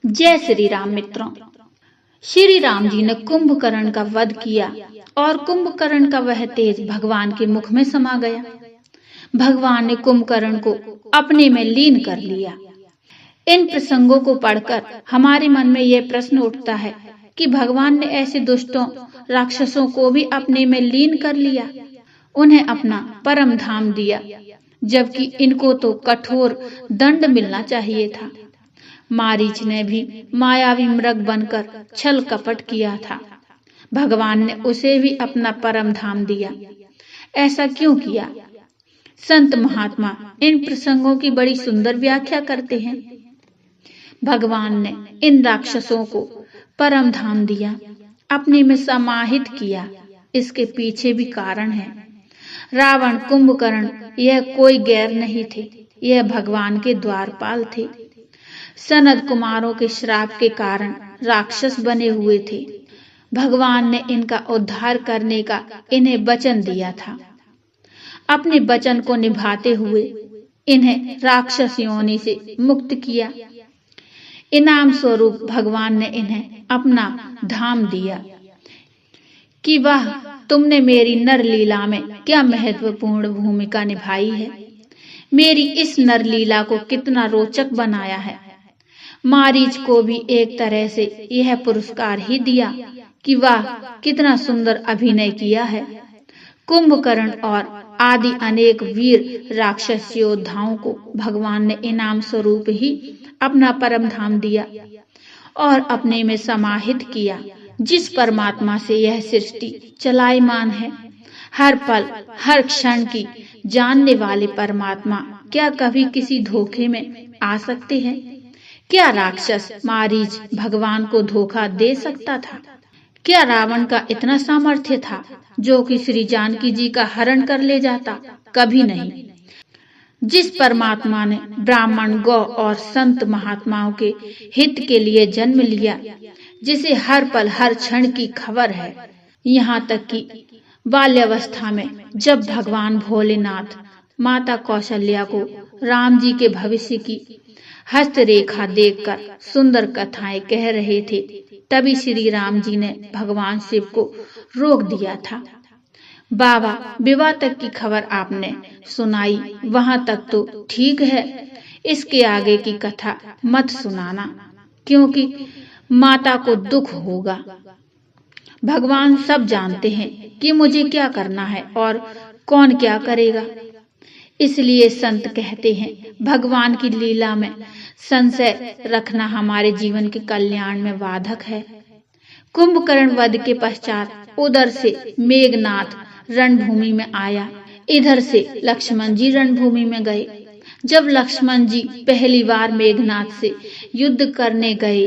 जय श्री राम मित्रों। श्री राम जी ने कुंभकर्ण का वध किया और कुंभकर्ण का वह तेज भगवान के मुख में समा गया। भगवान ने कुंभकर्ण को अपने में लीन कर लिया। इन प्रसंगों को पढ़कर हमारे मन में यह प्रश्न उठता है कि भगवान ने ऐसे दुष्टों राक्षसों को भी अपने में लीन कर लिया, उन्हें अपना परम धाम दिया, जबकि इनको तो कठोर दंड मिलना चाहिए था। मारीच ने भी मायावी मृग बनकर छल कपट किया था, भगवान ने उसे भी अपना परम धाम दिया। ऐसा क्यों किया? संत महात्मा इन प्रसंगों की बड़ी सुंदर व्याख्या करते हैं। भगवान ने इन राक्षसों को परम धाम दिया, अपने में समाहित किया। इसके पीछे भी कारण है। रावण, कुंभकर्ण यह कोई गैर नहीं थे, यह भगवान के द्वारपाल थे। सनद कुमारों के श्राप के कारण राक्षस बने हुए थे। भगवान ने इनका उद्धार करने का इन्हें वचन दिया था। अपने वचन को निभाते हुए इन्हें राक्षस योनि से मुक्त किया। इनाम स्वरूप भगवान ने इन्हें अपना धाम दिया कि वाह, तुमने मेरी नर लीला में क्या महत्वपूर्ण भूमिका निभाई है। मेरी इस नर लीला को कितना रोचक बनाया है। मारीच को भी एक तरह से यह पुरस्कार ही दिया कि वाह, कितना सुंदर अभिनय किया है। कुंभकर्ण और आदि अनेक वीर राक्षस योद्धाओं को भगवान ने इनाम स्वरूप ही अपना परम धाम दिया और अपने में समाहित किया। जिस परमात्मा से यह सृष्टि चलायमान है, हर पल हर क्षण की जानने वाले परमात्मा क्या कभी किसी धोखे में आ सकते हैं? क्या राक्षस मारीच भगवान को धोखा दे सकता था? क्या रावण का इतना सामर्थ्य था जो कि श्री जानकी जी का हरण कर ले जाता? कभी नहीं। जिस परमात्मा ने ब्राह्मण, गौ और संत महात्माओं के हित के लिए जन्म लिया, जिसे हर पल हर क्षण की खबर है, यहाँ तक कि बाल्यावस्था में जब भगवान भोलेनाथ माता कौशल्या को राम जी के भविष्य की हस्तरेखा देखकर सुंदर कथाएं कह रहे थे, तभी श्री राम जी ने भगवान शिव को रोक दिया था। बाबा, विवाह तक की खबर आपने सुनाई, वहां तक तो ठीक है, इसके आगे की कथा मत सुनाना, क्योंकि माता को दुख होगा। भगवान सब जानते हैं कि मुझे क्या करना है और कौन क्या करेगा। इसलिए संत कहते हैं, भगवान की लीला में संशय रखना हमारे जीवन के कल्याण में बाधक है। कुंभकर्ण वध के पश्चात उधर से मेघनाथ रणभूमि में आया, इधर से लक्ष्मण जी रणभूमि में गए। जब लक्ष्मण जी पहली बार मेघनाथ से युद्ध करने गए,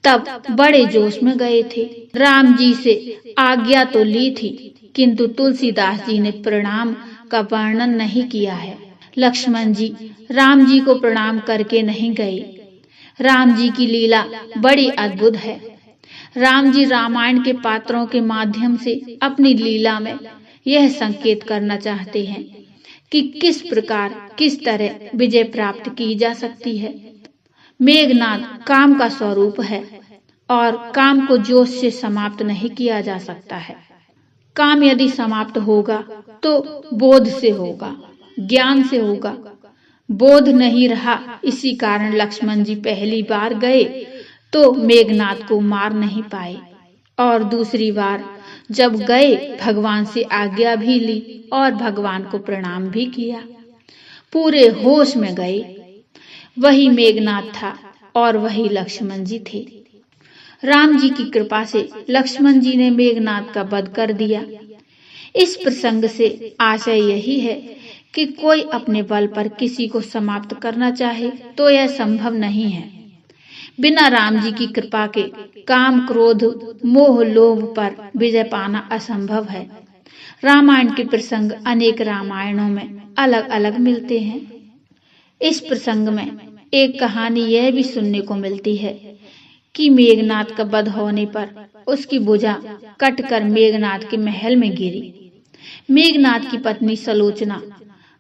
तब बड़े जोश में गए थे। राम जी से आज्ञा तो ली थी, किंतु तुलसीदास जी ने प्रणाम का वर्णन नहीं किया है। लक्ष्मण जी राम जी को प्रणाम करके नहीं गए। राम जी की लीला बड़ी अद्भुत है। राम जी रामायण के पात्रों के माध्यम से अपनी लीला में यह संकेत करना चाहते हैं कि किस प्रकार, किस तरह विजय प्राप्त की जा सकती है। मेघनाद काम का स्वरूप है और काम को जोश से समाप्त नहीं किया जा सकता है। काम यदि समाप्त होगा तो बोध से होगा, ज्ञान से होगा। बोध नहीं रहा, इसी कारण लक्ष्मण जी पहली बार गए तो मेघनाद को मार नहीं पाए, और दूसरी बार जब गए भगवान से आज्ञा भी ली और भगवान को प्रणाम भी किया। पूरे होश में गए। वही मेघनाद था और वही लक्ष्मण जी थे। राम जी की कृपा से लक्ष्मण जी ने मेघनाद का वध कर दिया। इस प्रसंग से आशय यही है कि कोई अपने बल पर किसी को समाप्त करना चाहे तो यह संभव नहीं है। बिना राम जी की कृपा के काम, क्रोध, मोह, लोभ पर विजय पाना असंभव है। रामायण के प्रसंग अनेक रामायणों में अलग अलग मिलते हैं। इस प्रसंग में एक कहानी यह भी सुनने को मिलती है कि मेघनाद का वध होने पर उसकी भुजा कटकर मेघनाद के महल में गिरी। मेघनाद की पत्नी सलोचना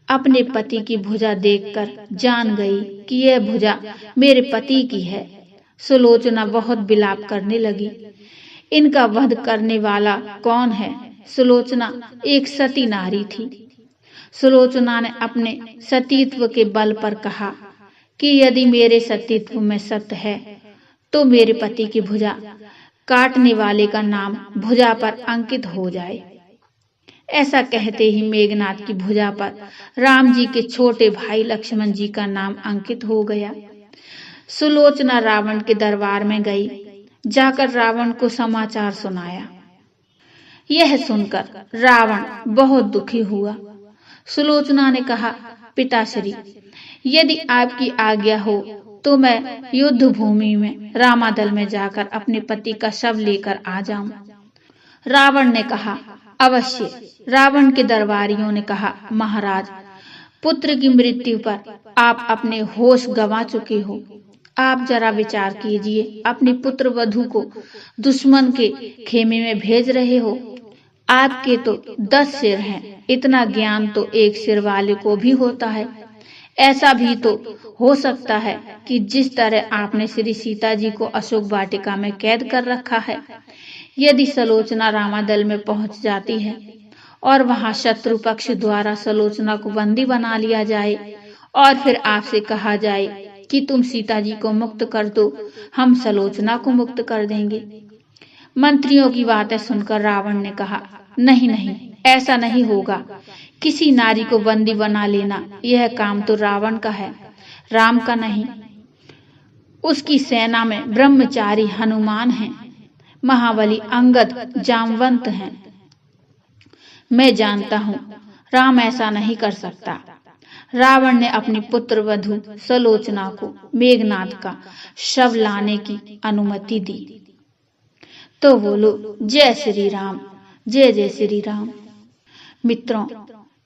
अपने पति की भुजा देखकर जान गई कि यह भुजा मेरे पति की है। सुलोचना बहुत विलाप करने लगी। इनका वध करने वाला कौन है? सुलोचना एक सती नारी थी। सुलोचना ने अपने सतीत्व के बल पर कहा कि यदि मेरे सतीत्व में सत्य है तो मेरे पति की भुजा काटने वाले का नाम भुजा पर अंकित हो जाए। ऐसा कहते ही मेघनाद की भुजा पर राम जी के छोटे भाई लक्ष्मण जी का नाम अंकित हो गया। सुलोचना रावण के दरबार में गई, जाकर रावण को समाचार सुनाया। यह सुनकर रावण बहुत दुखी हुआ। सुलोचना ने कहा, पिताश्री, यदि आपकी आज्ञा हो तो मैं युद्ध भूमि में रामादल में जाकर अपने पति का शव लेकर आ जाऊं। रावण ने कहा, अवश्य। रावण के दरबारियों ने कहा, महाराज, पुत्र की मृत्यु पर आप अपने होश गंवा चुके हो। आप जरा विचार कीजिए, अपनी पुत्र वधू को दुश्मन के खेमे में भेज रहे हो। आपके तो 10 सिर हैं, इतना ज्ञान तो एक सिर वाले को भी होता है। ऐसा भी तो हो सकता है कि जिस तरह आपने श्री सीता जी को अशोक वाटिका में कैद कर रखा है, यदि सुलोचना रामादल में पहुंच जाती है और वहां शत्रु पक्ष द्वारा सुलोचना को बंदी बना लिया जाए और फिर आपसे कहा जाए कि तुम सीता जी को मुक्त कर दो, हम सुलोचना को मुक्त कर देंगे। मंत्रियों की बातें सुनकर रावण ने कहा, नहीं नहीं, ऐसा नहीं होगा। किसी नारी को बंदी बना लेना यह काम तो रावण का है, राम का नहीं। उसकी सेना में ब्रह्मचारी हनुमान हैं, महाबली अंगद जामवंत हैं। मैं जानता हूँ राम ऐसा नहीं कर सकता। रावण ने अपनी पुत्र वधू सुलोचना को मेघनाद का शव लाने की अनुमति दी। तो बोलो, जय श्री राम, जय जय श्री राम। मित्रों,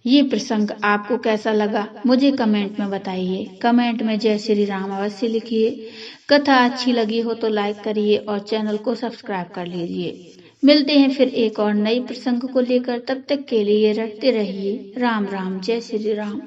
ये प्रसंग आपको कैसा लगा मुझे कमेंट में बताइए। कमेंट में जय श्री राम अवश्य लिखिए। कथा अच्छी लगी हो तो लाइक करिए और चैनल को सब्सक्राइब कर लीजिए। मिलते हैं फिर एक और नई प्रसंग को लेकर। तब तक के लिए रटते रहिए। राम राम, जय श्री राम।